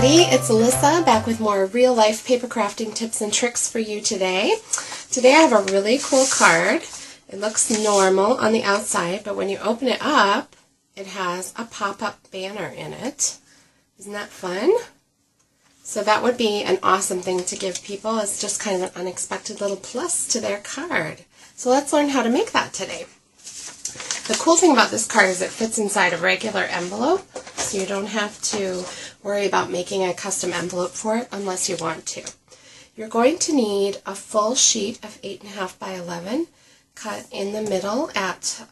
everybody, it's Lyssa back with more real-life paper crafting tips and tricks for you today. Today I have a really cool card. It looks normal on the outside, but when you open it up, it has a pop-up banner in it. Isn't that fun? So that would be an awesome thing to give people as just kind of an unexpected little plus to their card. So let's learn how to make that today. The cool thing about this card is it fits inside a regular envelope, so you don't have to worry about making a custom envelope for it unless you want to. You're going to need a full sheet of 8.5 by 11 cut in the middle at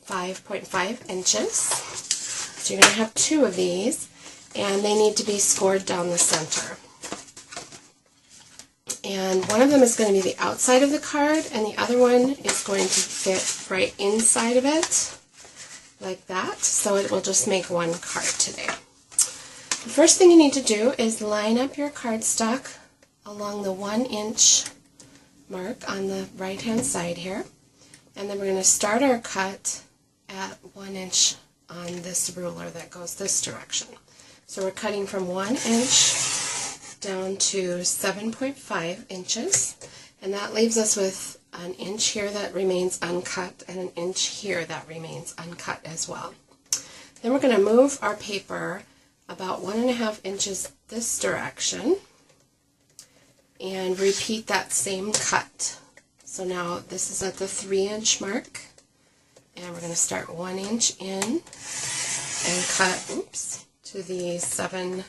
5.5 inches. So you're going to have two of these, and they need to be scored down the center. And one of them is going to be the outside of the card, and the other one is going to fit right inside of it, like that. So it will just make one card today. The first thing you need to do is line up your cardstock along the 1-inch mark on the right-hand side here. And then we're going to start our cut at 1 inch on this ruler that goes this direction. So we're cutting from 1 inch down to 7.5 inches, and that leaves us with an inch here that remains uncut and an inch here that remains uncut as well. Then we're going to move our paper about 1.5 inches this direction and repeat that same cut. So now this is at the 3-inch mark, and we're going to start 1 inch in and cut, to the 7.5.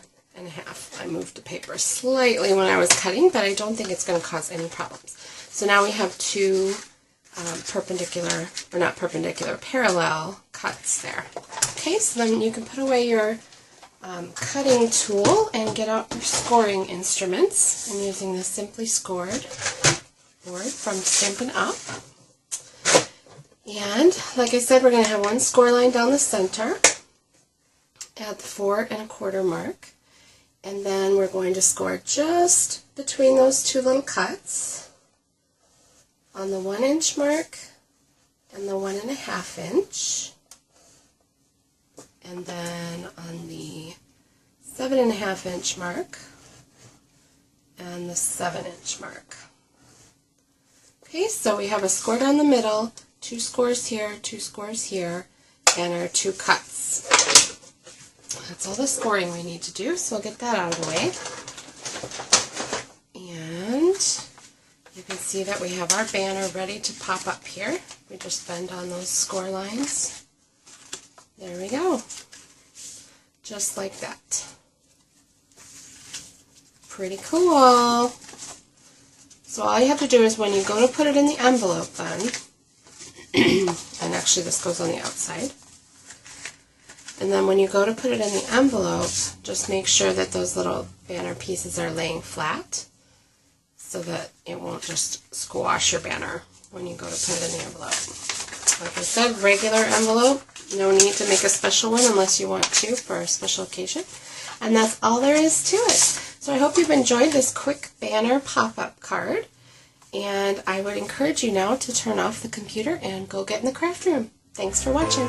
I moved the paper slightly when I was cutting, but I don't think it's going to cause any problems. So now we have two parallel cuts there. Okay, so then you can put away your cutting tool and get out your scoring instruments. I'm using the Simply Scored board from Stampin' Up. And like I said, we're going to have one score line down the center at the 4 1/4 mark. And then we're going to score just between those two little cuts on the 1 inch mark and the 1.5 inch. And then on the 7.5 inch mark and the 7 inch mark. Okay, so we have a score down the middle, 2 scores here, 2 scores here, and our 2 cuts. That's all the scoring we need to do, so we'll get that out of the way. And you can see that we have our banner ready to pop up here. We just bend on those score lines. There we go. Just like that. Pretty cool. So all you have to do is when you go to put it in the envelope then, and actually this goes on the outside, and then when you go to put it in the envelope, just make sure that those little banner pieces are laying flat so that it won't just squash your banner when you go to put it in the envelope. Like I said, regular envelope, no need to make a special one unless you want to for a special occasion. And that's all there is to it. So I hope you've enjoyed this quick banner pop-up card. And I would encourage you now to turn off the computer and go get in the craft room. Thanks for watching.